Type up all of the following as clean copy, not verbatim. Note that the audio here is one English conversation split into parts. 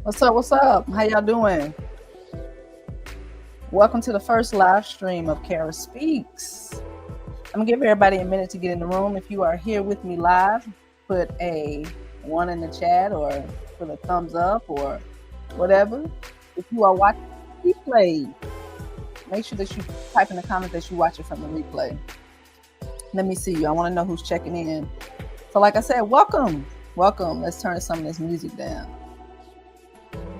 What's up? What's up? How y'all doing? Welcome to the first live stream of Kerah Speaks. I'm gonna give everybody a minute to get in the room. If you are here with me live, put a one in the chat or put a thumbs up or whatever. If you are watching the replay, make sure that you type in the comments that you watch it from the replay. Let me see you. I want to know who's checking in. So like I said, welcome. Let's turn some of this music down.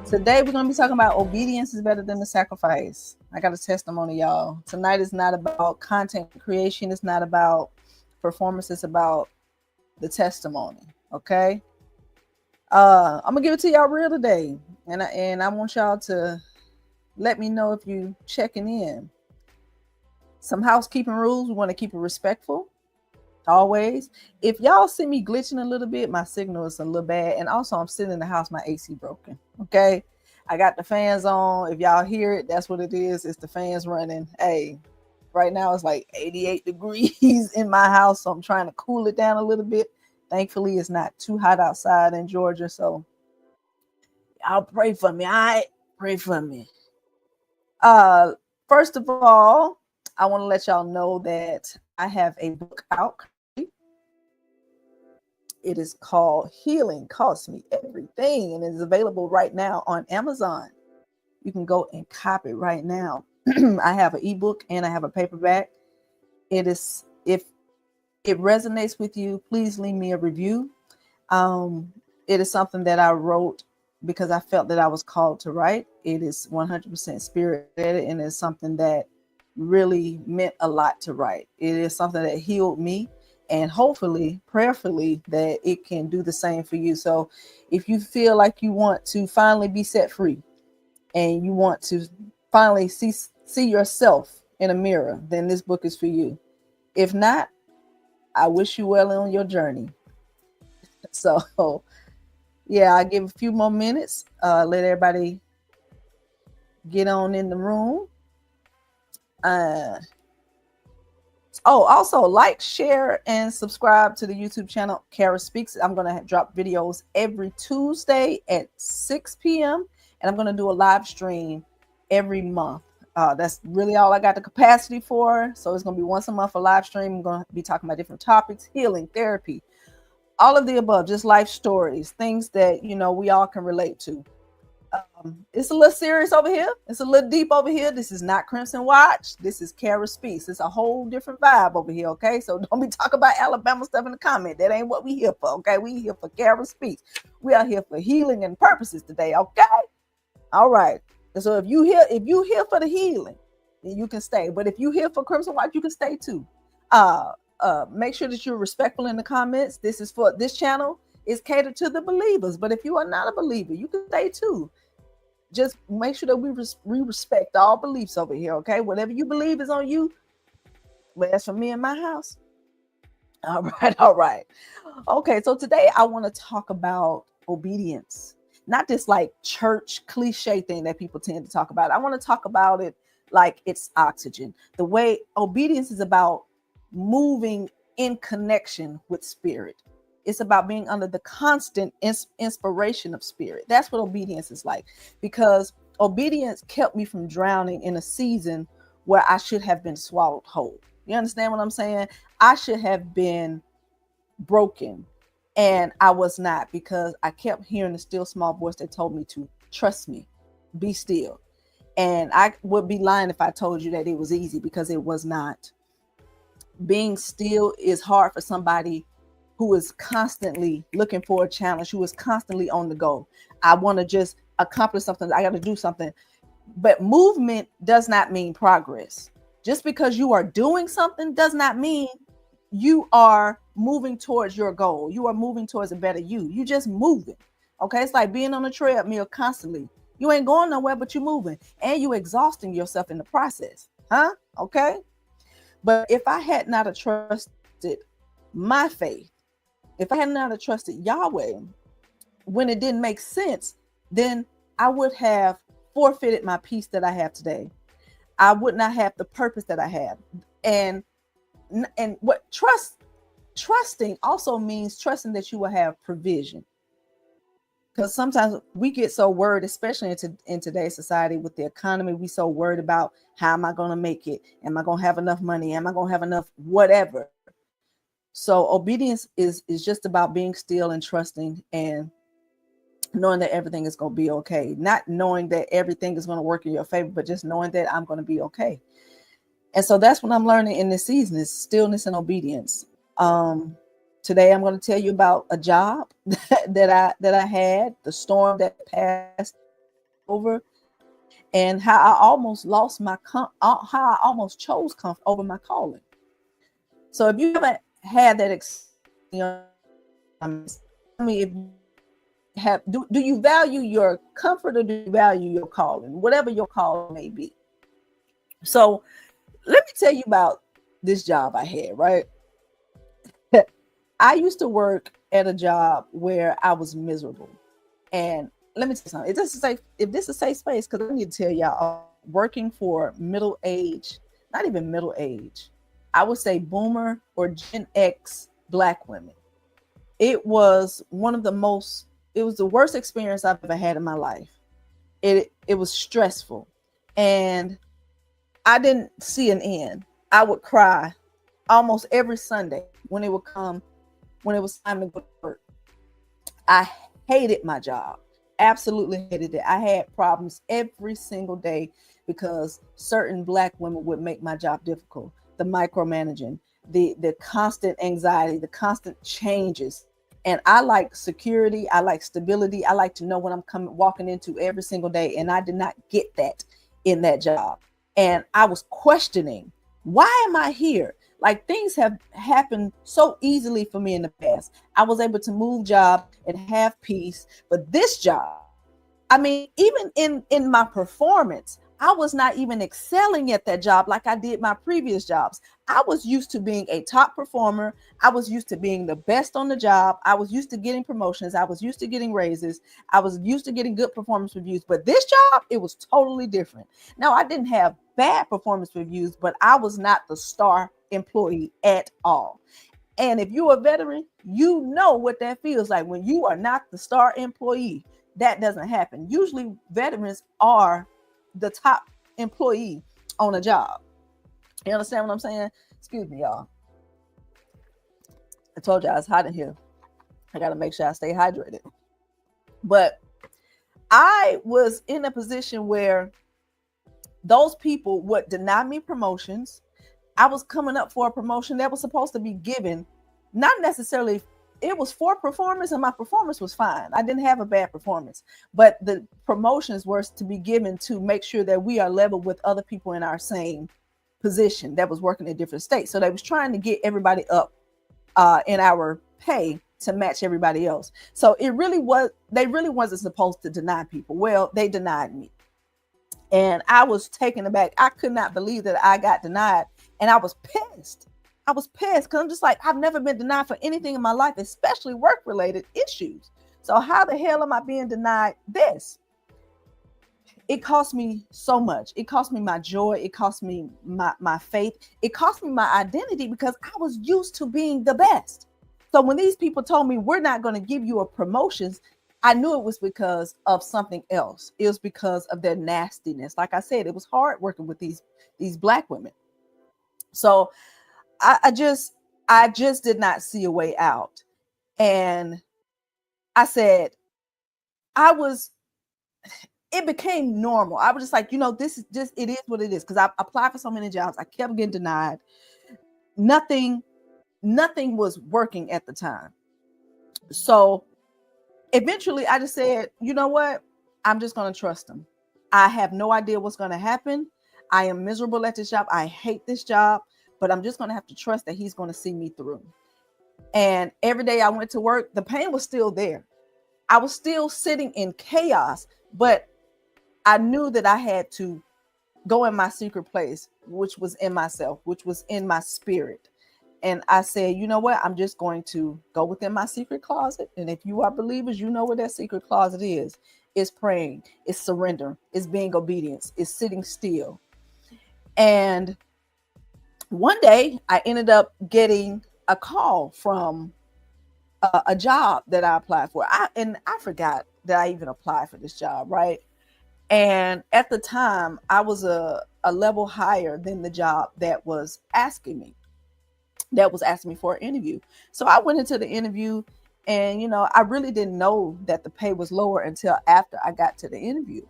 Today we're going to be talking about obedience is better than the sacrifice. I got a testimony, y'all. Tonight is not about content creation. It's not about performance. It's about the testimony. Okay. I'm gonna give it to y'all real today, and I want y'all to let me know if you checking in. Some housekeeping rules. We want to keep it respectful. Always. If y'all see me glitching a little bit, my signal is a little bad. And also I'm sitting in the house, my AC broken. Okay. I got the fans on. If y'all hear it, that's what it is. It's the fans running. Hey, right now it's like 88 degrees in my house. So I'm trying to cool it down a little bit. Thankfully, it's not too hot outside in Georgia. So y'all pray for me. All right. Pray for me. First of all, I want to let y'all know that I have a book out. It is called Healing Costs Me Everything, and it is available right now on Amazon. You can go and copy it right now. I have an ebook and I have a paperback. It is, if it resonates with you, please leave me a review. It is something that I wrote because I felt that I was called to write. It is 100% spirit and it's something that really meant a lot to write. It is something that healed me. And hopefully, prayerfully, that it can do the same for you. So if you feel like you want to finally be set free and you want to finally see yourself in a mirror, then this book is for you. If not, I wish you well on your journey. So, yeah, I'll give a few more minutes. Let everybody get on in the room. Also like, share, and subscribe to the YouTube channel Kerah Speaks. I'm going to drop videos every Tuesday at 6 p.m. and I'm going to do a live stream every month. That's really all I got the capacity for. So it's going to be once a month a live stream. I'm going to be talking about different topics, healing, therapy, all of the above, just life stories, things that, we all can relate to. It's a little serious over here. It's a little deep over here. This is not Crimson Watch. This is Kerah Speaks. It's a whole different vibe over here, okay? So don't be talking about Alabama stuff in the comment. That ain't what we here for, okay? We here for Kerah Speaks. We are here for healing and purposes today, okay? All right. So if you here for the healing, then you can stay. But if you here for Crimson Watch, you can stay too. Make sure that you're respectful in the comments. This channel is catered to the believers. But if you are not a believer, you can stay too. Just make sure that we respect all beliefs over here, okay? Whatever you believe is on you. But that's for me and my house. All right. Okay, so today I want to talk about obedience. Not this like church cliche thing that people tend to talk about. I want to talk about it like it's oxygen. The way obedience is about moving in connection with spirit. It's about being under the constant inspiration of spirit. That's what obedience is like, because obedience kept me from drowning in a season where I should have been swallowed whole. You understand what I'm saying? I should have been broken, and I was not, because I kept hearing the still small voice that told me to trust me, be still. And I would be lying if I told you that it was easy, because it was not. Being still is hard for somebody who is constantly looking for a challenge, who is constantly on the go. I want to just accomplish something. I got to do something. But movement does not mean progress. Just because you are doing something does not mean you are moving towards your goal. You are moving towards a better you. You just moving. Okay. It's like being on a treadmill constantly. You ain't going nowhere, but you're moving, and you exhausting yourself in the process. Huh? Okay. But if I had not trusted my faith, if I had not trusted Yahweh when it didn't make sense, then I would have forfeited my peace that I have today. I would not have the purpose that I have. And what trusting also means trusting that you will have provision. Because sometimes we get so worried, especially in today's society with the economy, we so worried about how am I going to make it? Am I going to have enough money? Am I going to have enough whatever? So obedience is just about being still and trusting and knowing that everything is going to be okay. Not knowing that everything is going to work in your favor, but just knowing that I'm going to be okay. And so that's what I'm learning in this season is stillness and obedience. Today I'm going to tell you about a job that I had, the storm that passed over, and how I almost lost how I almost chose comfort over my calling. So if you haven't had that experience, I mean, if you have, do you value your comfort or do you value your calling, whatever your calling may be? So let me tell you about this job I had, right? I used to work at a job where I was miserable. And let me tell you something. If this is a safe space, because I need to tell y'all, working for middle age, not even middle age, I would say boomer or Gen X Black women. It was it was the worst experience I've ever had in my life. It was stressful. And I didn't see an end. I would cry almost every Sunday when it was time to go to work. I hated my job. Absolutely hated it. I had problems every single day because certain Black women would make my job difficult. The micromanaging, the constant anxiety, the constant changes. And I like security. I like stability. I like to know what I'm walking into every single day. And I did not get that in that job. And I was questioning, why am I here? Like things have happened so easily for me in the past. I was able to move jobs and have peace. But this job, I mean, even in my performance, I was not even excelling at that job like I did my previous jobs. I was used to being a top performer. I was used to being the best on the job. I was used to getting promotions. I was used to getting raises. I was used to getting good performance reviews. But this job, it was totally different. Now, I didn't have bad performance reviews, but I was not the star employee at all. And if you're a veteran, you know what that feels like when you are not the star employee. That doesn't happen. Usually veterans are the top employee on a job. You understand what I'm saying? Excuse me, y'all. I told y'all it's hot in here. I got to make sure I stay hydrated. But I was in a position where those people would deny me promotions. I was coming up for a promotion that was supposed to be given, not necessarily, it was for performance, and my performance was fine. I didn't have a bad performance, but the promotions were to be given to make sure that we are level with other people in our same position that was working in different states. So they was trying to get everybody up in our pay to match everybody else. So they really wasn't supposed to deny people. Well, they denied me. And I was taken aback. I could not believe that I got denied. And I was pissed. I was pissed because I'm just like, I've never been denied for anything in my life, especially work-related issues. So how the hell am I being denied this? It cost me so much. It cost me my joy. It cost me my faith. It cost me my identity because I was used to being the best. So when these people told me we're not going to give you a promotions, I knew it was because of something else. It was because of their nastiness. Like I said, it was hard working with these Black women. So I just did not see a way out. And I said, it became normal. I was just like, this is just, it is what it is. Because I applied for so many jobs. I kept getting denied. Nothing was working at the time. So eventually I just said, you know what? I'm just going to trust them. I have no idea what's going to happen. I am miserable at this job. I hate this job, but I'm just going to have to trust that he's going to see me through. And every day I went to work, the pain was still there. I was still sitting in chaos, but I knew that I had to go in my secret place, which was in myself, which was in my spirit. And I said, you know what? I'm just going to go within my secret closet. And if you are believers, you know what that secret closet is. It's praying, it's surrender, it's being obedient, it's sitting still. And one day I ended up getting a call from a job that I applied for. I forgot that I even applied for this job, right? And at the time, I was a level higher than the job that was asking me for an interview. So I went into the interview, and I really didn't know that the pay was lower until after I got to the interview.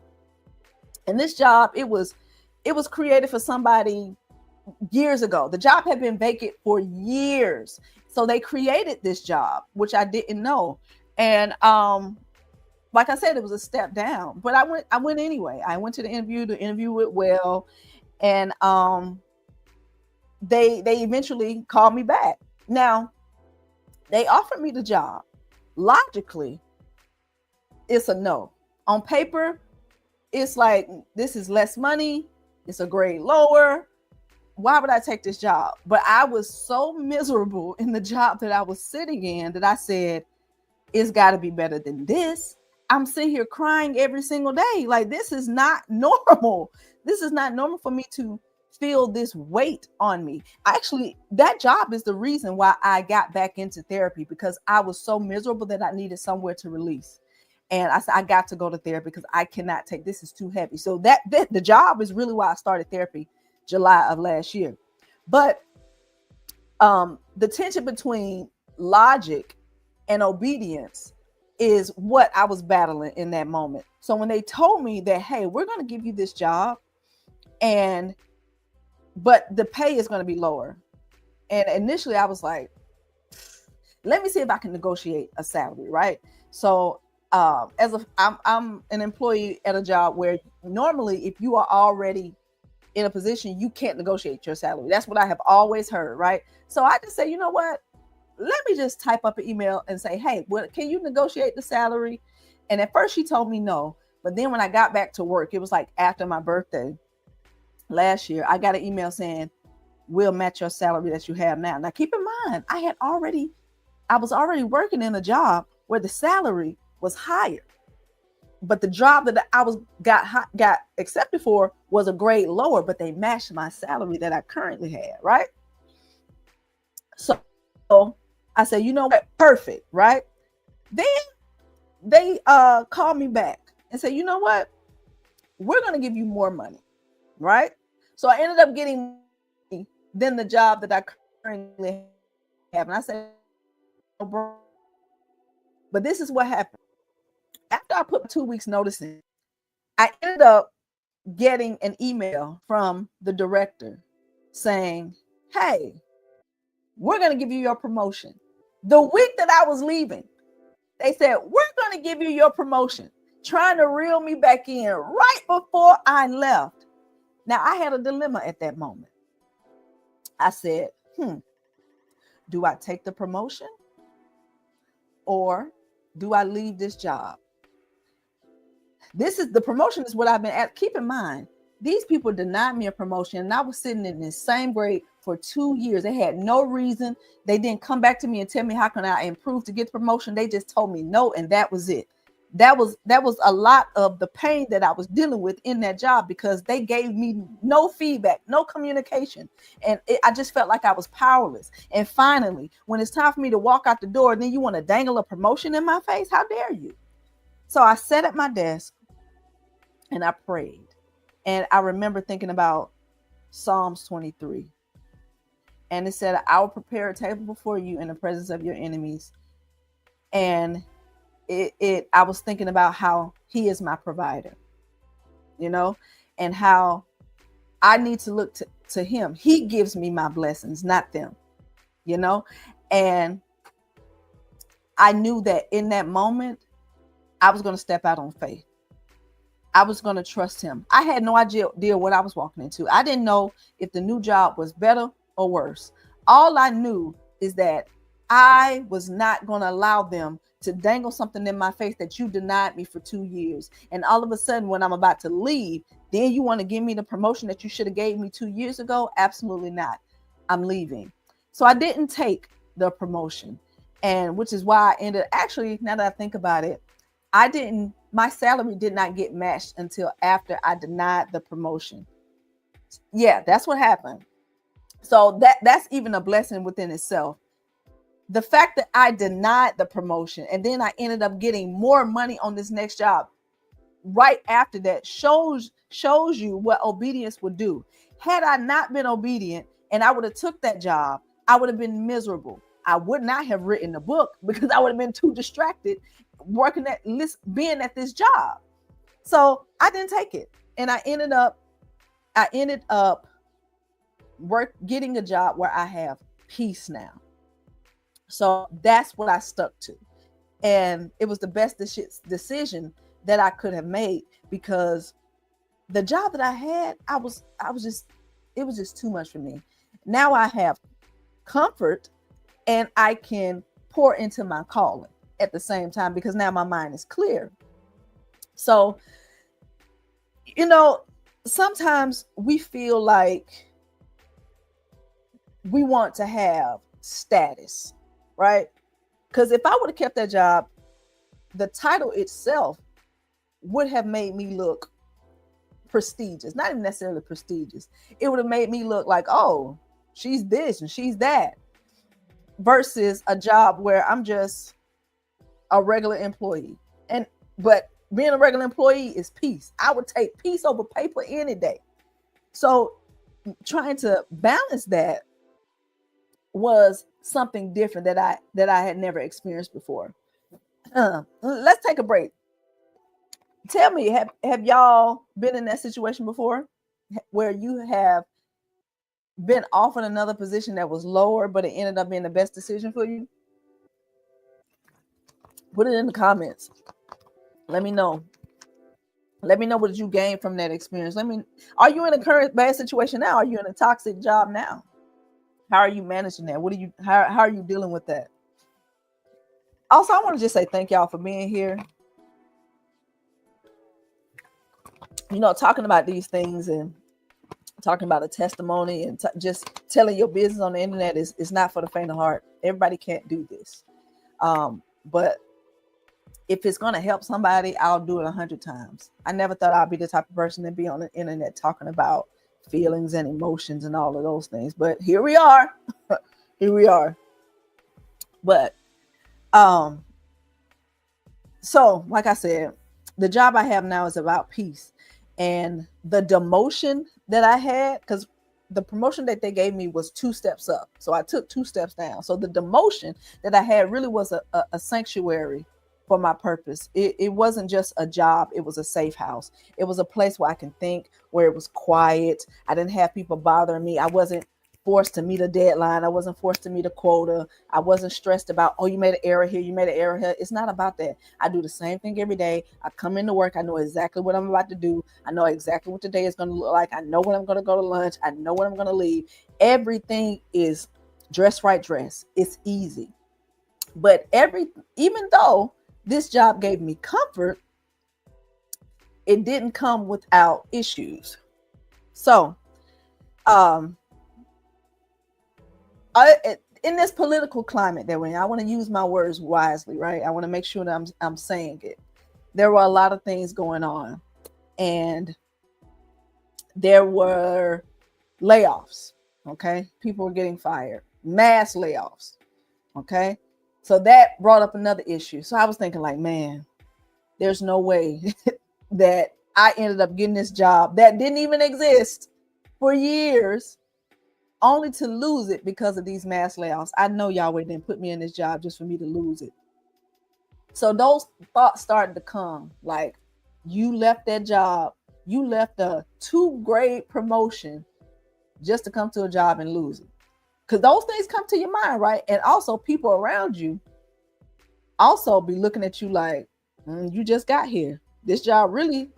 And this job, it was created for somebody years ago. The job had been vacant for years. So they created this job, which I didn't know. And like I said, it was a step down, but I went anyway. I went to the interview went well, and they eventually called me back. Now, they offered me the job. Logically, it's a no. On paper, it's like, this is less money, it's a grade lower. Why would I take this job? But I was so miserable in the job that I was sitting in that I said, it's got to be better than this. I'm sitting here crying every single day. Like, this is not normal. This is not normal for me to feel this weight on me. Actually, that job is the reason why I got back into therapy, because I was so miserable that I needed somewhere to release. And I said, I got to go to therapy because I cannot take this. Is too heavy. So that the job is really why I started therapy July of last year. But the tension between logic and obedience is what I was battling in that moment. So when they told me that, hey, we're going to give you this job, but the pay is going to be lower. And initially I was like, let me see if I can negotiate a salary, right? So I'm an employee at a job where normally if you are already in a position, you can't negotiate your salary. That's what I have always heard, right? So I just say, you know what? Let me just type up an email and say, hey, can you negotiate the salary? And at first she told me no. But then when I got back to work, it was like after my birthday last year, I got an email saying, we'll match your salary that you have now. Now, keep in mind, I was already working in a job where the salary was higher. But the job that I got accepted for was a grade lower, but they matched my salary that I currently had, right? So I said, you know what? Perfect, right? Then they called me back and said, you know what? We're going to give you more money, right? So I ended up getting more money than the job that I currently have. And I said, but this is what happened. After I put 2 weeks notice in, I ended up getting an email from the director saying, hey, we're going to give you your promotion. The week that I was leaving, they said, we're going to give you your promotion, trying to reel me back in right before I left. Now, I had a dilemma at that moment. I said, do I take the promotion or do I leave this job? The promotion is what I've been at. Keep in mind, these people denied me a promotion, and I was sitting in the same grade for 2 years. They had no reason. They didn't come back to me and tell me how can I improve to get the promotion. They just told me no, and that was it. That was a lot of the pain that I was dealing with in that job, because they gave me no feedback, no communication, and I just felt like I was powerless. And finally, when it's time for me to walk out the door, then you want to dangle a promotion in my face? How dare you? So I sat at my desk and I prayed. And I remember thinking about Psalms 23. And it said, I will prepare a table before you in the presence of your enemies. And I was thinking about how he is my provider, and how I need to look to him. He gives me my blessings, not them, and I knew that in that moment, I was going to step out on faith. I was going to trust him. I had no idea what I was walking into. I didn't know if the new job was better or worse. All I knew is that I was not going to allow them to dangle something in my face that you denied me for 2 years. And all of a sudden, when I'm about to leave, then you want to give me the promotion that you should have gave me 2 years ago? Absolutely not. I'm leaving. So I didn't take the promotion, and which is why actually, now that I think about it, my salary did not get matched until after I denied the promotion. Yeah, that's what happened. So that's even a blessing within itself. The fact that I denied the promotion and then I ended up getting more money on this next job right after that shows you what obedience would do. Had I not been obedient and I would have took that job, I would have been miserable. I would not have written the book because I would have been too distracted working at being at this job. So I didn't take it, and I ended up getting a job where I have peace now. So that's what I stuck to, and it was the best decision that I could have made, because the job that I had, it was just too much for me. Now I have comfort and I can pour into my calling at the same time, because now my mind is clear. So, sometimes we feel like we want to have status, right? Because if I would have kept that job, the title itself would have made me look prestigious. Not even necessarily prestigious. It would have made me look like, oh, she's this and she's that, versus a job where I'm just a regular employee. But being a regular employee is peace. I would take peace over paper any day. So trying to balance that was something different that I had never experienced before. Let's take a break. Tell me, have y'all been in that situation before, where you have been offered another position that was lower, but it ended up being the best decision for you? Put it in the comments. Let me know. Let me know what you gained from that experience. Are you in a current bad situation now? Are you in a toxic job now? How are you managing that? How are you dealing with that? Also, I want to just say thank y'all for being here. Talking about these things and talking about a testimony and just telling your business on the internet is not for the faint of heart. Everybody can't do this. But if it's going to help somebody, I'll do it 100 times. I never thought I'd be the type of person to be on the internet talking about feelings and emotions and all of those things. But here we are. Here we are. But so like I said, the job I have now is about peace. And the demotion that I had, because the promotion that they gave me was 2 steps up. So I took 2 steps down. So the demotion that I had really was a sanctuary for my purpose. It wasn't just a job. It was a safe house. It was a place where I can think, where it was quiet. I didn't have people bothering me. I wasn't forced to meet a deadline. I wasn't forced to meet a quota. I wasn't stressed about, oh, you made an error here. You made an error here. It's not about that. I do the same thing every day. I come into work. I know exactly what I'm about to do. I know exactly what the day is going to look like. I know when I'm going to go to lunch. I know when I'm going to leave. Everything is dress right dress. It's easy. But even though this job gave me comfort, it didn't come without issues. So, in this political climate that we're in, I want to use my words wisely, right? I want to make sure that I'm saying it. There were a lot of things going on, and there were layoffs. Okay, people were getting fired, mass layoffs. Okay, so that brought up another issue. So I was thinking, like, man, there's no way that I ended up getting this job that didn't even exist for years, only to lose it because of these mass layoffs. I know Yahweh didn't put me in this job just for me to lose it. So those thoughts started to come, like, you left that job, you left a 2-grade promotion just to come to a job and lose it. Because those things come to your mind, right? And also people around you also be looking at you like, you just got here. This job really,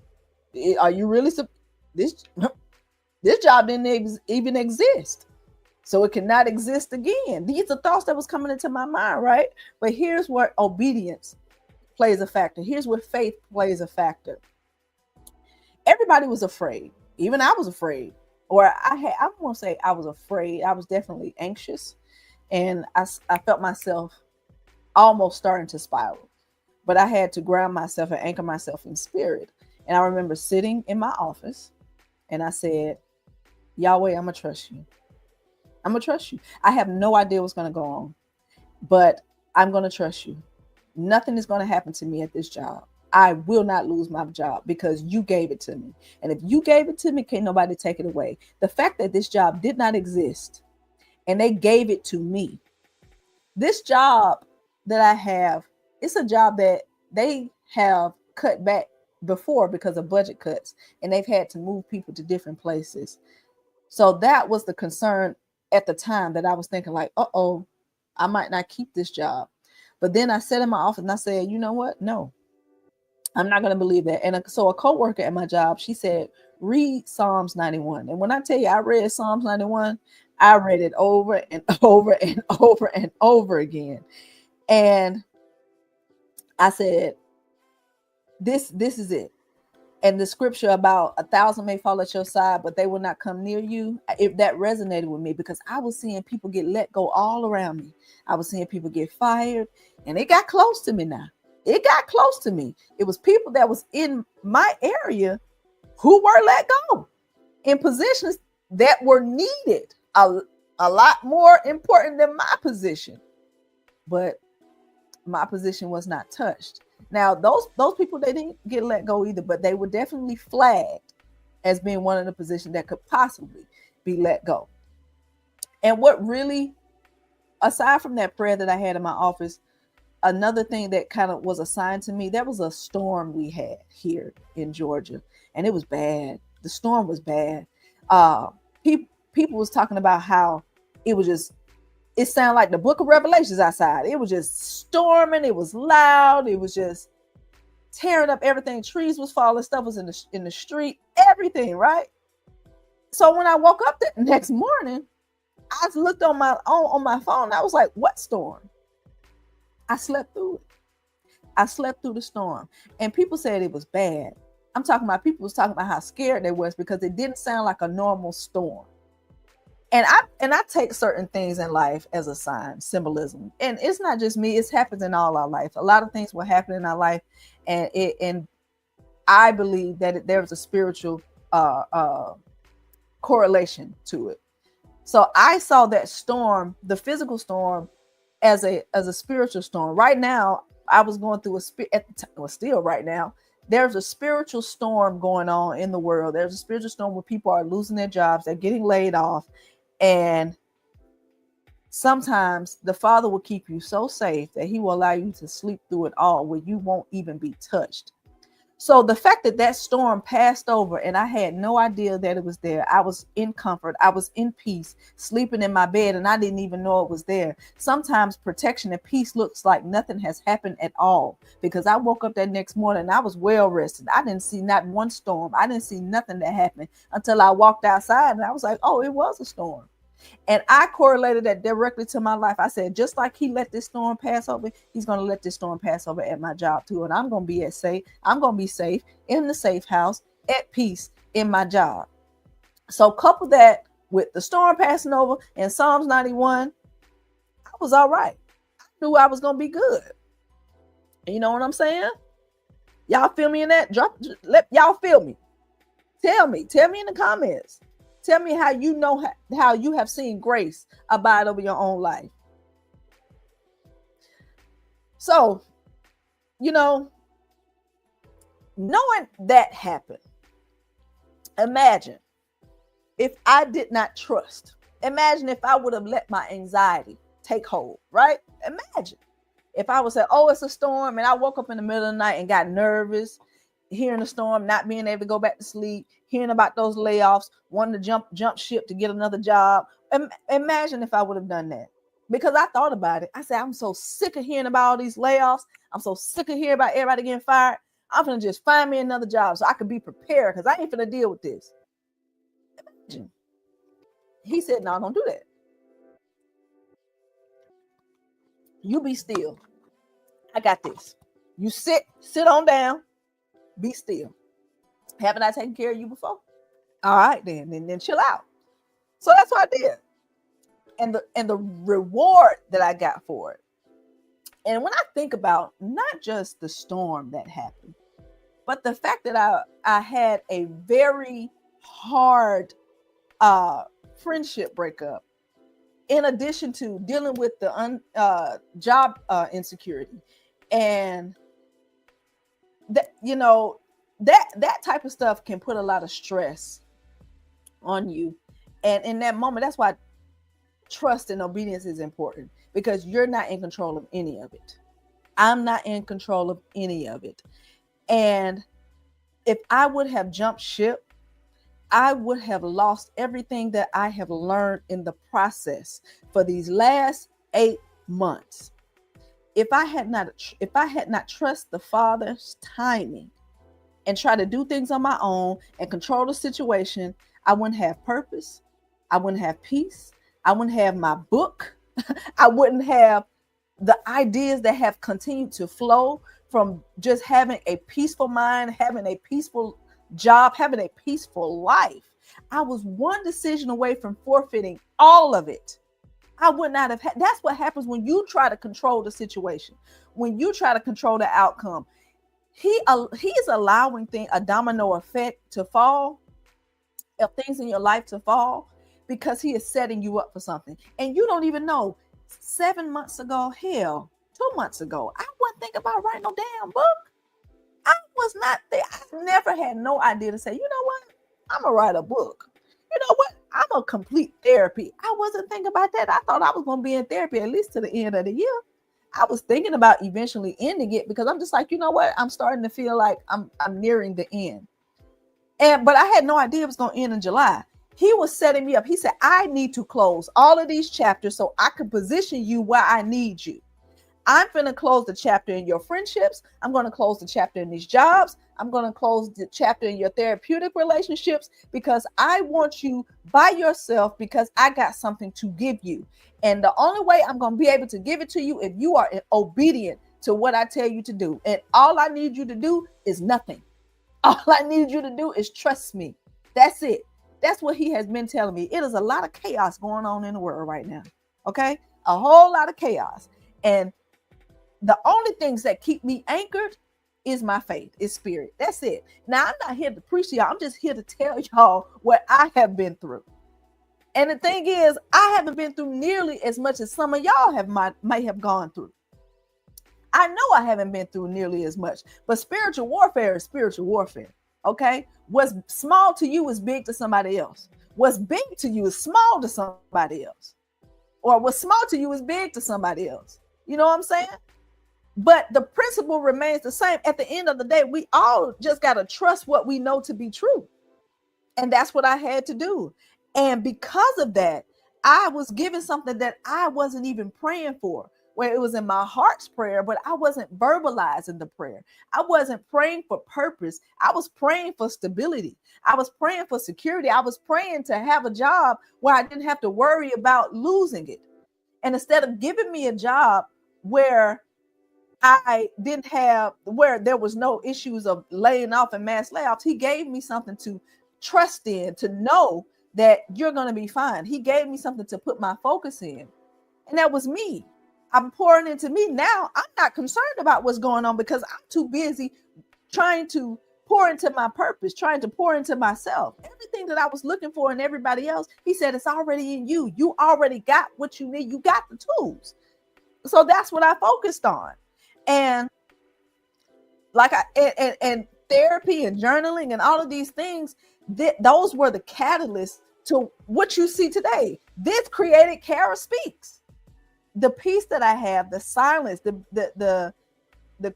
are you really, this job didn't even exist. So it cannot exist again. These are thoughts that was coming into my mind, right? But here's where obedience plays a factor. Here's where faith plays a factor. Everybody was afraid. Even I was afraid. Or I won't say I was afraid. I was definitely anxious. And I felt myself almost starting to spiral. But I had to ground myself and anchor myself in spirit. And I remember sitting in my office and I said, Yahweh, I'm going to trust you. I'm going to trust you. I have no idea what's going to go on. but I'm going to trust you. Nothing is going to happen to me at this job. I will not lose my job because you gave it to me. And if you gave it to me, can't nobody take it away. The fact that this job did not exist and they gave it to me, this job that I have, it's a job that they have cut back before because of budget cuts, and they've had to move people to different places. So that was the concern at the time, that I was thinking like, uh-oh, I might not keep this job. But then I sat in my office and I said, you know what? No, I'm not going to believe that. And so a coworker at my job, she said, read Psalms 91. And when I tell you I read Psalms 91, I read it over and over and over and over again. And I said, this is it. And the scripture about 1,000 may fall at your side, but they will not come near you. If that resonated with me, because I was seeing people get let go all around me. I was seeing people get fired, and it got close to me now. It got close to me. It was people that was in my area who were let go in positions that were needed, a lot more important than my position. But my position was not touched. Now, those people, they didn't get let go either, but they were definitely flagged as being one of the positions that could possibly be let go. And what really, aside from that prayer that I had in my office, another thing that kind of was assigned to me, there was a storm we had here in Georgia, and it was bad. The storm was bad. People was talking about how it sounded like the book of Revelations outside. It was just storming. It was loud. It was just tearing up everything. Trees was falling. Stuff was in the street. Everything, right? So when I woke up the next morning, I looked on my phone. And I was like, "What storm?" I slept through it. I slept through the storm, and people said it was bad. I'm talking about, people was talking about how scared they was because it didn't sound like a normal storm. And I take certain things in life as a sign, symbolism. And it's not just me, it happens in all our life. A lot of things will happen in our life, and I believe that there's a spiritual correlation to it. So I saw that storm, the physical storm, as a spiritual storm. Right now, I was going through still right now, there's a spiritual storm going on in the world. There's a spiritual storm where people are losing their jobs, they're getting laid off. And sometimes the Father will keep you so safe that he will allow you to sleep through it all, where you won't even be touched. So the fact that that storm passed over and I had no idea that it was there, I was in comfort, I was in peace, sleeping in my bed, and I didn't even know it was there. Sometimes protection and peace looks like nothing has happened at all, because I woke up that next morning and I was well rested. I didn't see not one storm. I didn't see nothing that happened until I walked outside, and I was like, oh, it was a storm. And I correlated that directly to my life. I said, just like he let this storm pass over, he's going to let this storm pass over at my job too. And I'm going to be I'm going to be safe in the safe house, at peace in my job. So couple that with the storm passing over and Psalms 91, I was all right. I knew I was going to be good. You know what I'm saying? Y'all feel me in that? Let y'all feel me. Tell me in the comments. Tell me how you know how you have seen grace abide over your own life. So, knowing that happened, imagine if I did not trust. Imagine if I would have let my anxiety take hold, right? Imagine if I would say, oh, it's a storm, and I woke up in the middle of the night and got nervous, hearing the storm, not being able to go back to sleep, hearing about those layoffs, wanting to jump ship to get another job. Imagine if I would have done that, because I thought about it. I said, I'm so sick of hearing about all these layoffs. I'm so sick of hearing about everybody getting fired. I'm going to just find me another job so I can be prepared, because I ain't going to deal with this. Imagine. He said, no, don't do that. You be still. I got this. You sit on down. Be still. Haven't I taken care of you before? All right, then chill out. So that's what I did. And the reward that I got for it. And when I think about not just the storm that happened, but the fact that I had a very hard friendship breakup in addition to dealing with the job insecurity, and that, that type of stuff can put a lot of stress on you. And in that moment, that's why trust and obedience is important, because you're not in control of any of it. I'm not in control of any of it. And if I would have jumped ship, I would have lost everything that I have learned in the process for these last 8 months. If I had not trust the Father's timing and try to do things on my own and control the situation, I wouldn't have purpose. I wouldn't have peace. I wouldn't have my book. I wouldn't have the ideas that have continued to flow from just having a peaceful mind, having a peaceful job, having a peaceful life. I was one decision away from forfeiting all of it. I would not have had. That's what happens when you try to control the situation, when you try to control the outcome. He is allowing a domino effect to fall, of things in your life to fall, because he is setting you up for something. And you don't even know. 7 months ago, hell, 2 months ago, I wasn't thinking about writing no damn book. I was not there. I never had no idea to say, you know what? I'm going to write a book. You know what? I'm going to complete therapy. I wasn't thinking about that. I thought I was going to be in therapy at least to the end of the year. I was thinking about eventually ending it, because I'm just like, you know what? I'm starting to feel like I'm nearing the end. But I had no idea it was going to end in July. He was setting me up. He said, I need to close all of these chapters so I can position you where I need you. I'm going to close the chapter in your friendships. I'm going to close the chapter in these jobs. I'm going to close the chapter in your therapeutic relationships, because I want you by yourself, because I got something to give you. And the only way I'm going to be able to give it to you if you are obedient to what I tell you to do. And all I need you to do is nothing. All I need you to do is trust me. That's it. That's what he has been telling me. It is a lot of chaos going on in the world right now. Okay? A whole lot of chaos. And the only things that keep me anchored is my faith, is spirit. That's it. Now, I'm not here to preach to y'all. I'm just here to tell y'all what I have been through. And the thing is, I haven't been through nearly as much as some of y'all may have gone through. I know I haven't been through nearly as much, but spiritual warfare is spiritual warfare. Okay? What's small to you is big to somebody else. What's big to you is small to somebody else. Or what's small to you is big to somebody else. You know what I'm saying? But the principle remains the same. At the end of the day, we all just got to trust what we know to be true. And that's what I had to do. And because of that, I was given something that I wasn't even praying for, where it was in my heart's prayer, but I wasn't verbalizing the prayer. I wasn't praying for purpose. I was praying for stability. I was praying for security. I was praying to have a job where I didn't have to worry about losing it. And instead of giving me a job where where there was no issues of laying off and mass layoffs, he gave me something to trust in, to know that you're going to be fine. He gave me something to put my focus in. And that was me. I'm pouring into me now. I'm not concerned about what's going on, because I'm too busy trying to pour into my purpose, trying to pour into myself. Everything that I was looking for in everybody else, he said, it's already in you. You already got what you need. You got the tools. So that's what I focused on. And and therapy and journaling and all of these things, those were the catalysts to what you see today. This created Kerah Speaks. The peace that I have, the silence, the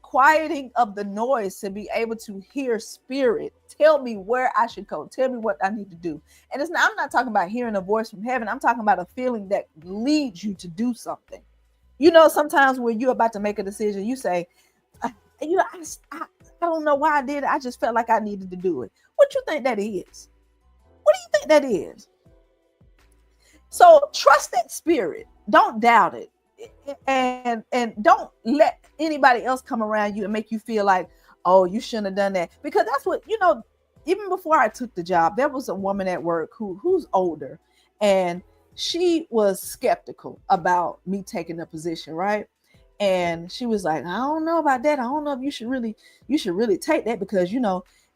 quieting of the noise, to be able to hear spirit tell me where I should go, tell me what I need to do. And I'm not talking about hearing a voice from heaven. I'm talking about a feeling that leads you to do something. You know, sometimes when you're about to make a decision, you say, I don't know why I did it. I just felt like I needed to do it. What do you think that is? What do you think that is? So trust that spirit. Don't doubt it. And don't let anybody else come around you and make you feel like, oh, you shouldn't have done that. Because that's what, even before I took the job, there was a woman at work who's older, and she was skeptical about me taking the position, right? And she was like, I don't know about that. I don't know if you should really take that, because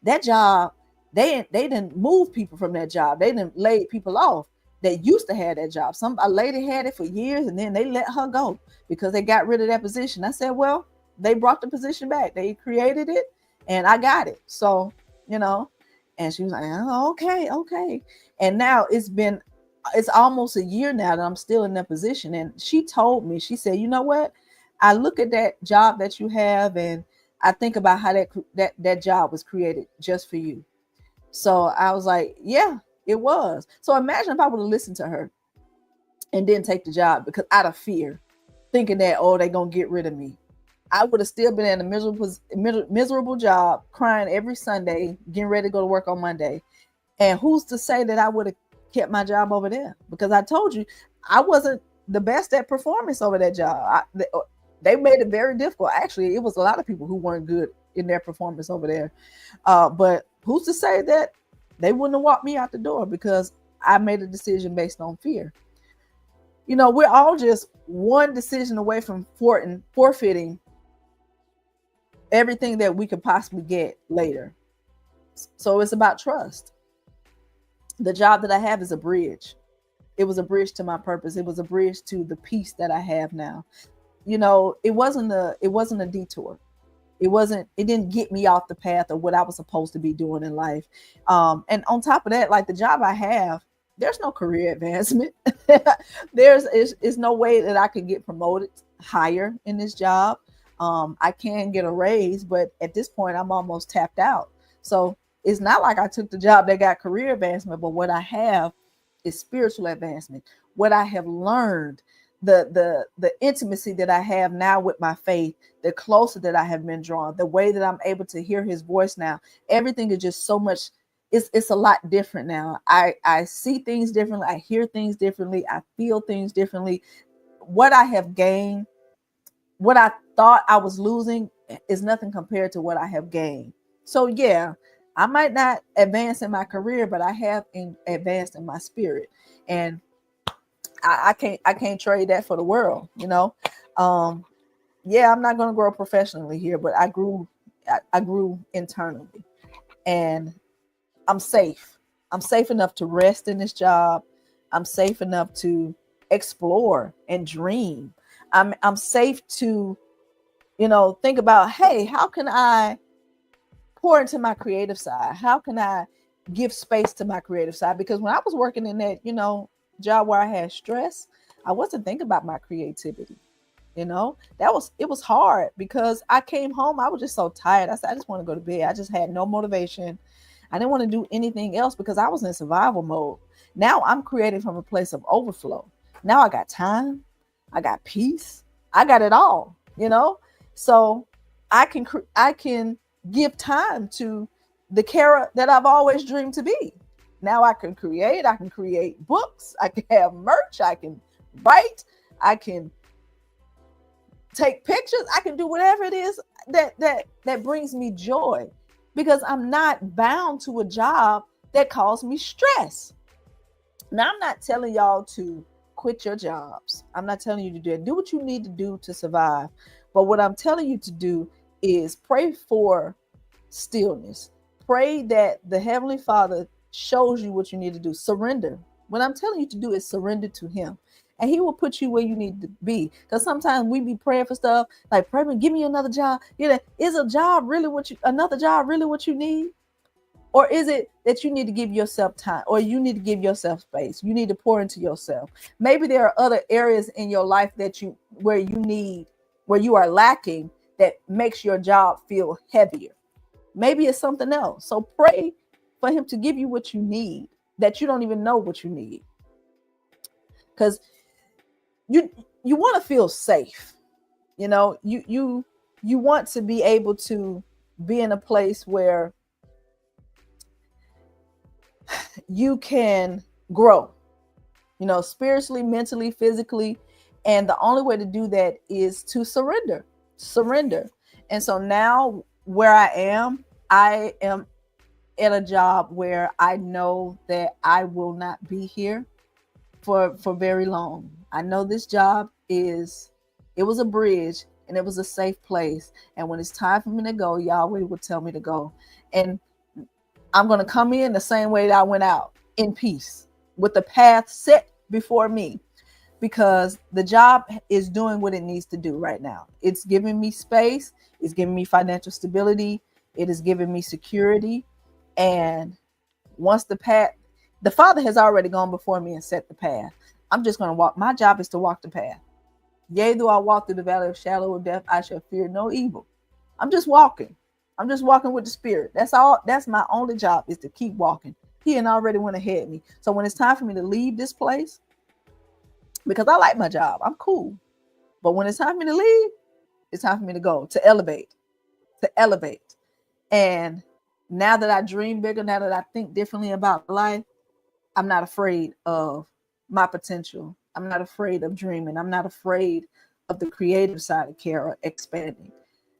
that job, they didn't move people from that job. They didn't lay people off. that used to have that job. A lady had it for years, and then they let her go because they got rid of that position. I said, well, they brought the position back. They created it, and I got it. So, you know, and she was like, oh, okay, okay. And now it's almost a year now that I'm still in that position. And she told me, she said, you know what? I look at that job that you have, and I think about how that job was created just for you. So I was like, yeah, it was. So imagine if I would have listened to her and didn't take the job because out of fear, thinking that, oh, they're going to get rid of me. I would have still been in a miserable job, crying every Sunday, getting ready to go to work on Monday. And who's to say that I would have kept my job over there? Because I told you, I wasn't the best at performance over that job. They made it very difficult. Actually, it was a lot of people who weren't good in their performance over there. But who's to say that they wouldn't have walked me out the door because I made a decision based on fear? You know, we're all just one decision away from forfeiting everything that we could possibly get later. So it's about trust. The job that I have is a bridge. It was a bridge to my purpose. It was a bridge to the peace that I have now. You know, it wasn't a detour. It didn't get me off the path of what I was supposed to be doing in life. And on top of that, like the job I have, there's no career advancement. There's no way that I could get promoted higher in this job. I can get a raise, but at this point I'm almost tapped out. So it's not like I took the job that got career advancement, but what I have is spiritual advancement. What I have learned, the intimacy that I have now with my faith, the closer that I have been drawn, the way that I'm able to hear his voice now, everything is just so much, it's a lot different now. I see things differently. I hear things differently. I feel things differently. What I have gained, what I thought I was losing is nothing compared to what I have gained. So yeah, I might not advance in my career, but I have advanced in my spirit. And I can't trade that for the world, you know. Yeah, I'm not going to grow professionally here, but I grew internally, and I'm safe. I'm safe enough to rest in this job. I'm safe enough to explore and dream. I'm safe to, you know, think about, hey, how can I pour into my creative side? How can I give space to my creative side? Because when I was working in that, you know, job where I had stress, I wasn't thinking about my creativity. You know, it was hard because I came home, I was just so tired. I said, I just want to go to bed. I just had no motivation. I didn't want to do anything else because I was in survival mode. Now I'm creating from a place of overflow. Now I got time, I got peace, I got it all, you know. So I can give time to the Kerah that I've always dreamed to be. Now I can create books, I can have merch, I can write, I can take pictures, I can do whatever it is that brings me joy, because I'm not bound to a job that causes me stress. Now, I'm not telling y'all to quit your jobs. I'm not telling you to do it. Do what you need to do to survive. But what I'm telling you to do is pray for stillness. Pray that the Heavenly Father shows you what you need to do. Surrender. What I'm telling you to do is surrender to Him, and He will put you where you need to be. Because sometimes we be praying for stuff like, pray, give me another job. You know, is another job really what you need? Or is it that you need to give yourself time, or you need to give yourself space? You need to pour into yourself. Maybe there are other areas in your life where you are lacking, that makes your job feel heavier. Maybe it's something else. So pray for Him to give you what you need, that you don't even know what you need. Because you want to feel safe. You know, you want to be able to be in a place where you can grow, you know, spiritually, mentally, physically. And the only way to do that is to surrender. And so now where I am in a job where I know that I will not be here for very long. I know this job it was a bridge, and it was a safe place. And when it's time for me to go, Yahweh will tell me to go. And I'm going to come in the same way that I went out, in peace, with the path set before me, because the job is doing what it needs to do right now. It's giving me space, it's giving me financial stability, it is giving me security. And once the Father has already gone before me and set the path. I'm just going to walk. My job is to walk the path. Yea, though I walk through the valley of shadow of death, I shall fear no evil. I'm just walking. I'm just walking with the Spirit. That's all. That's my only job, is to keep walking. He had already went ahead of me. So when it's time for me to leave this place, because I like my job, I'm cool. But when it's time for me to leave, it's time for me to go, to elevate, to elevate. And now that I dream bigger, now that I think differently about life, I'm not afraid of my potential. I'm not afraid of dreaming. I'm not afraid of the creative side of Kerah expanding.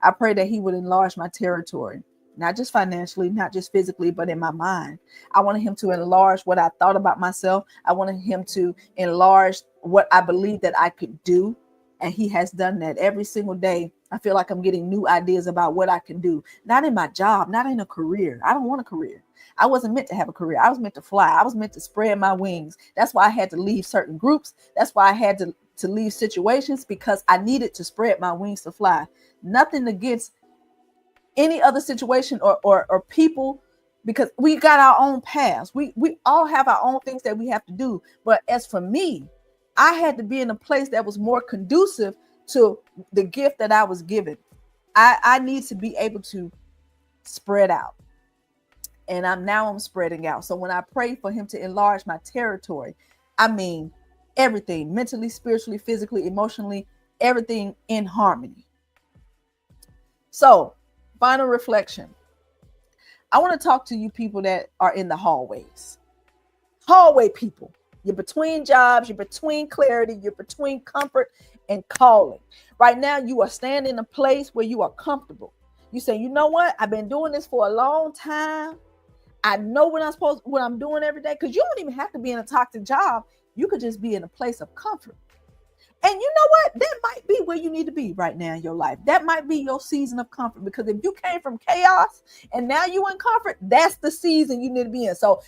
I pray that he would enlarge my territory, not just financially, not just physically, but in my mind. I wanted him to enlarge what I thought about myself. I wanted him to enlarge what I believed that I could do. And he has done that every single day. I feel like I'm getting new ideas about what I can do, not in my job, not in a career. I don't want a career. I wasn't meant to have a career. I was meant to fly. I was meant to spread my wings. That's why I had to leave certain groups. That's why I had to leave situations, because I needed to spread my wings to fly. Nothing against any other situation or people, because we got our own paths. We all have our own things that we have to do. But as for me, I had to be in a place that was more conducive to the gift that I was given. I need to be able to spread out. And I'm spreading out. So when I pray for him to enlarge my territory, I mean everything, mentally, spiritually, physically, emotionally, everything in harmony. So, final reflection. I want to talk to you people that are in the hallways. Hallway people. You're between jobs, you're between clarity, you're between comfort and calling. Right now, you are standing in a place where you are comfortable. You say, you know what? I've been doing this for a long time. I know what I'm doing every day, because you don't even have to be in a toxic job. You could just be in a place of comfort. And you know what? That might be where you need to be right now in your life. That might be your season of comfort, because if you came from chaos and now you in comfort, that's the season you need to be in. So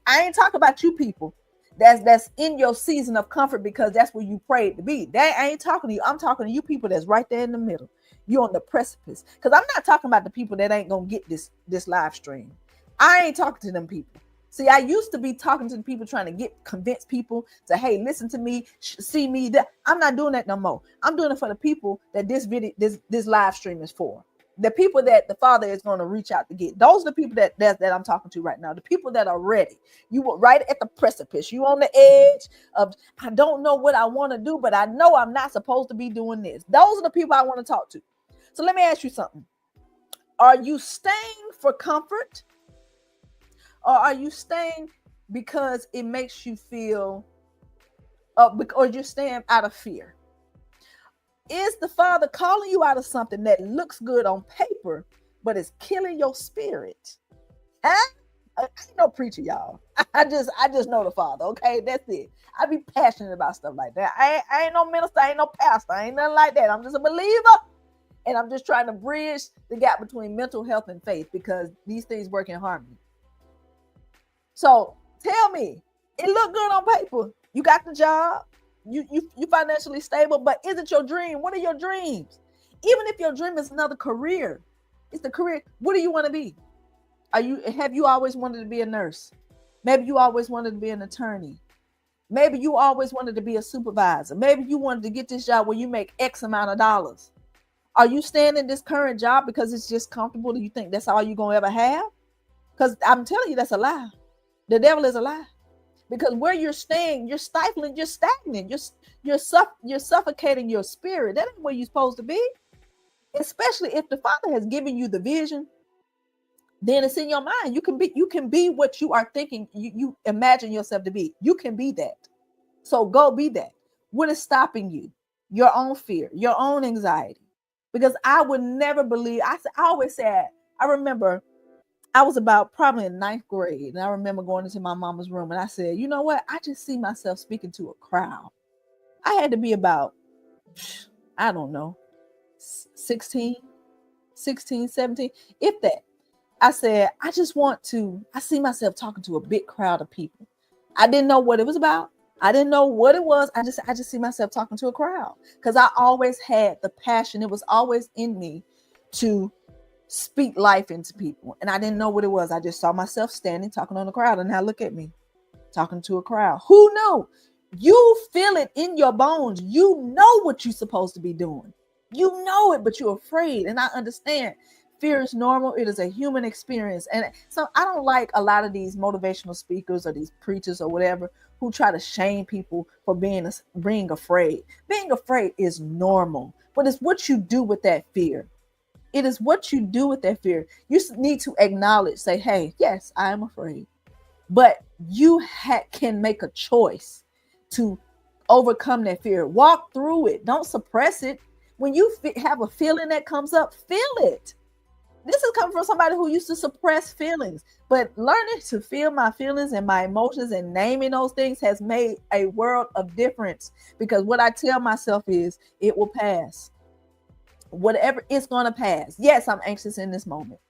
I ain't talking about you people that's in your season of comfort, because that's where you prayed to be. That I ain't talking to you. I'm talking to you people that's right there in the middle. You're on the precipice. Because I'm not talking about the people that ain't gonna get this live stream. I ain't talking to them people. See, I used to be talking to the people trying to convince people to, hey, listen to me, see me. I'm not doing that no more. I'm doing it for the people that this live stream is for. The people that the Father is going to reach out to get. Those are the people that I'm talking to right now. The people that are ready. You were right at the precipice. You on the edge of, I don't know what I want to do, but I know I'm not supposed to be doing this. Those are the people I want to talk to. So let me ask you something. Are you staying for comfort? Or are you staying because it makes you feel, or you're staying out of fear? Is the Father calling you out of something that looks good on paper, but is killing your spirit? Huh? I ain't no preacher, y'all. I just know the Father. Okay, that's it. I be passionate about stuff like that. I ain't no minister, I ain't no pastor, I ain't nothing like that. I'm just a believer, and I'm just trying to bridge the gap between mental health and faith, because these things work in harmony. So tell me, it look good on paper. You got the job, you financially stable, but is it your dream? What are your dreams? Even if your dream is another career, it's the career. What do you want to be? Have you always wanted to be a nurse? Maybe you always wanted to be an attorney. Maybe you always wanted to be a supervisor. Maybe you wanted to get this job where you make X amount of dollars. Are you staying in this current job because it's just comfortable? Do you think that's all you're going to ever have? Because I'm telling you, that's a lie. The devil is a lie, because where you're staying, you're stifling, you're stagnant, you're suffocating your spirit. That ain't where you're supposed to be. Especially if the Father has given you the vision, then it's in your mind. You can be what you are thinking. You imagine yourself to be. You can be that. So go be that. What is stopping you? Your own fear, your own anxiety. Because I would never believe. I always said. I remember. I was about probably in 9th grade, and I remember going into my mama's room, and I said, you know what? I just see myself speaking to a crowd. I had to be about, I don't know, 16, 17, if that. I said, I see myself talking to a big crowd of people. I didn't know what it was about. I didn't know what it was. I just see myself talking to a crowd because I always had the passion. It was always in me to speak life into people. And I didn't know what it was. I just saw myself standing, talking on the crowd. And now look at me talking to a crowd. Who knew? You feel it in your bones. You know what you're supposed to be doing. You know it, but you're afraid. And I understand. Fear is normal. It is a human experience. And so I don't like a lot of these motivational speakers or these preachers or whatever who try to shame people for being afraid. Being afraid is normal, but it's what you do with that fear. It is what you do with that fear. You need to acknowledge, say, hey, yes, I am afraid. But you can make a choice to overcome that fear. Walk through it. Don't suppress it. When you have a feeling that comes up, feel it. This is coming from somebody who used to suppress feelings, but learning to feel my feelings and my emotions and naming those things has made a world of difference, because what I tell myself is it will pass. Whatever, it's going to pass. Yes, I'm anxious in this moment.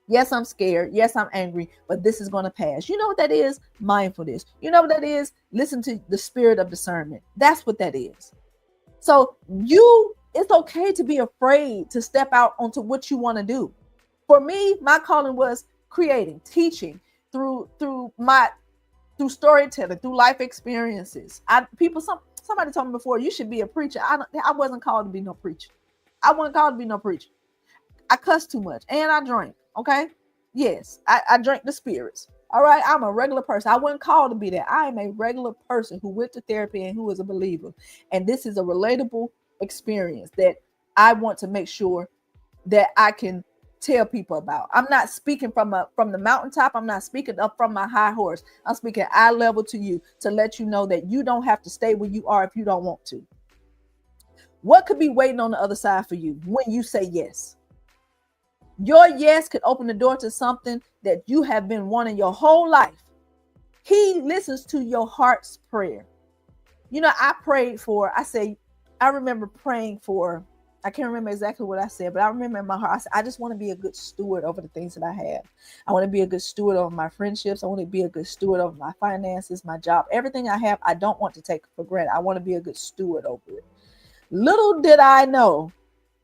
Yes, I'm scared. Yes, I'm angry, but this is going to pass. You know what that is? Mindfulness. You know what that is? Listen to the spirit of discernment. That's what that is. So it's okay to be afraid to step out onto what you want to do. For me, my calling was creating, teaching through storytelling, through life experiences. Somebody told me before, you should be a preacher. I wasn't called to be no preacher. I wasn't called to be no preacher. I cuss too much and I drink. Okay. Yes. I drink the spirits. All right. I'm a regular person. I wasn't called to be that. I am a regular person who went to therapy and who is a believer. And this is a relatable experience that I want to make sure that I can tell people about. I'm not speaking from the mountaintop. I'm not speaking up from my high horse. I'm speaking eye level to you to let you know that you don't have to stay where you are if you don't want to. What could be waiting on the other side for you when you say yes? Your yes could open the door to something that you have been wanting your whole life. He listens to your heart's prayer. You know, I remember praying for, I can't remember exactly what I said, but I remember in my heart, I said, I just want to be a good steward over the things that I have. I want to be a good steward over my friendships. I want to be a good steward over my finances, my job, everything I have. I don't want to take for granted. I want to be a good steward over it. Little did I know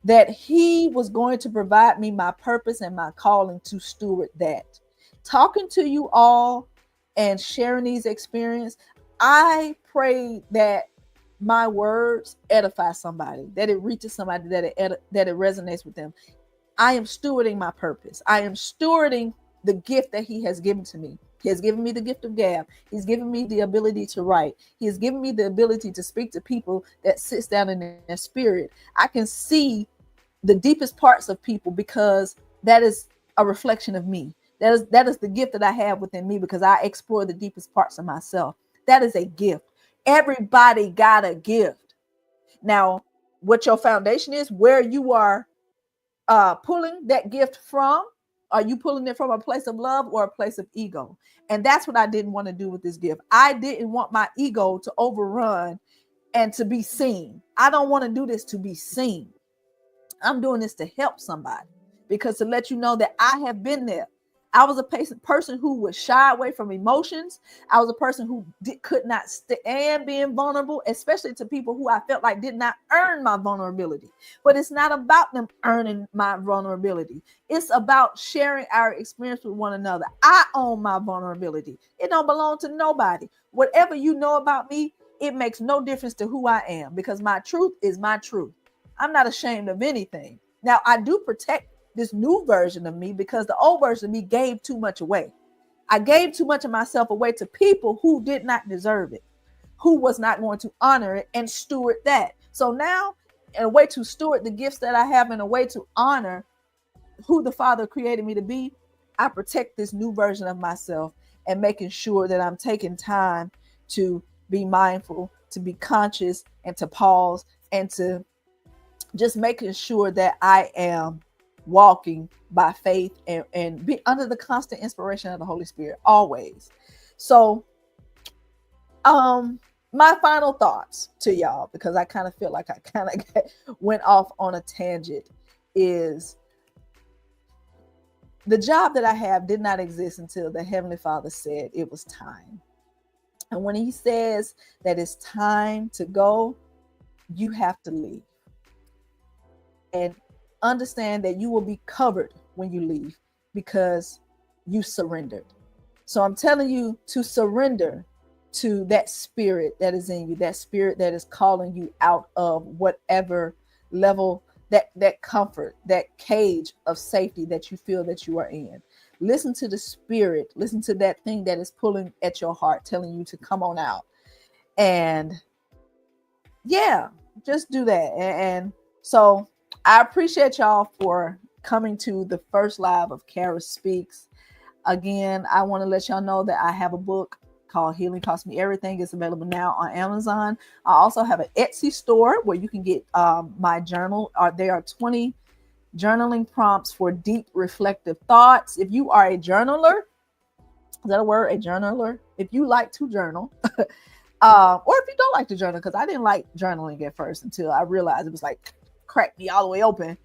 that he was going to provide me my purpose and my calling to steward that. Talking to you all and sharing these experiences, I pray that my words edify somebody, that it reaches somebody, that it resonates with them. I am stewarding my purpose. I am stewarding the gift that he has given to me. He has given me the gift of gab. He's given me the ability to write. He has given me the ability to speak to people that sits down in their spirit. I can see the deepest parts of people because that is a reflection of me. That is the gift that I have within me because I explore the deepest parts of myself. That is a gift. Everybody got a gift. Now, what your foundation is, where you are pulling that gift from, are you pulling it from a place of love or a place of ego? And that's what I didn't want to do with this gift. I didn't want my ego to overrun and to be seen. I don't want to do this to be seen. I'm doing this to help somebody, because to let you know that I have been there. I was a person who would shy away from emotions. I was a person who could not stand being vulnerable, especially to people who I felt like did not earn my vulnerability. But it's not about them earning my vulnerability. It's about sharing our experience with one another. I own my vulnerability. It don't belong to nobody. Whatever you know about me, it makes no difference to who I am, because my truth is my truth. I'm not ashamed of anything. Now, I do protect this new version of me because the old version of me gave too much away. I gave too much of myself away to people who did not deserve it, who was not going to honor it and steward that. So now, in a way to steward the gifts that I have, in a way to honor who the Father created me to be, I protect this new version of myself and making sure that I'm taking time to be mindful, to be conscious, and to pause, and to just making sure that I am walking by faith and be under the constant inspiration of the Holy Spirit always. So my final thoughts to y'all, because I kind of feel like I kind of went off on a tangent, is the job that I have did not exist until the Heavenly Father said it was time. And when he says that it's time to go, you have to leave. And understand that you will be covered when you leave because you surrendered. So I'm telling you to surrender to that spirit that is in you, that spirit that is calling you out of whatever level, that comfort, that cage of safety that you feel that you are in. Listen to the spirit, listen to that thing that is pulling at your heart, telling you to come on out. And yeah, just do that. And so I appreciate y'all for coming to the first live of Kerah Speaks. Again, I want to let y'all know that I have a book called Healing Cost Me Everything. It's available now on Amazon. I also have an Etsy store where you can get my journal. There are 20 journaling prompts for deep reflective thoughts. If you are a journaler, is that a word? A journaler? If you like to journal, or if you don't like to journal, because I didn't like journaling at first until I realized it was like cracked me all the way open.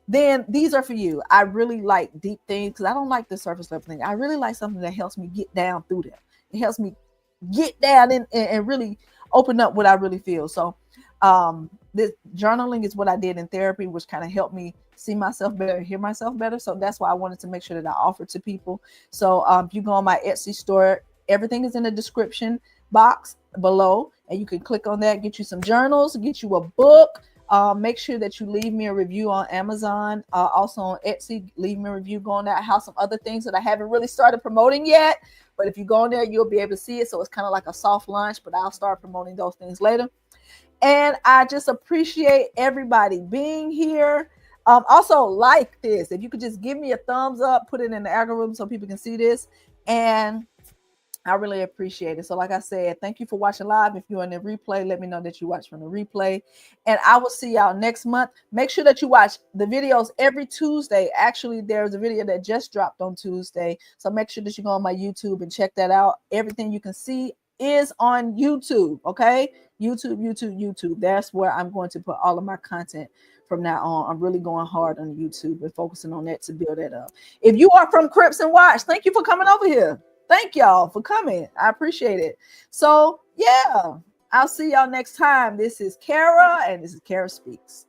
Then these are for you. I really like deep things because I don't like the surface level thing. I really like something that helps me get down through them. It helps me get down and really open up what I really feel. So this journaling is what I did in therapy, which kind of helped me see myself better, hear myself better. So that's why I wanted to make sure that I offer to people. So if you go on my Etsy store, everything is in the description box below, and you can click on that, get you some journals, get you a book. Make sure that you leave me a review on Amazon, also on Etsy. Leave me a review. Go on there. I have some other things that I haven't really started promoting yet, but if you go on there, you'll be able to see it. So it's kind of like a soft launch, but I'll start promoting those things later. And I just appreciate everybody being here. Also, like this. If you could just give me a thumbs up, put it in the algorithm so people can see this. And I really appreciate it. So like I said, thank you for watching live. If you're in the replay, let me know that you watch from the replay. And I will see y'all next month. Make sure that you watch the videos every Tuesday. Actually, there's a video that just dropped on Tuesday. So make sure that you go on my YouTube and check that out. Everything you can see is on YouTube, okay? YouTube. That's where I'm going to put all of my content from now on. I'm really going hard on YouTube and focusing on that to build that up. If you are from Crips and Watch, thank you for coming over here. Thank y'all for coming. I appreciate it. So yeah, I'll see y'all next time. This is Kerah, and this is Kerah Speaks.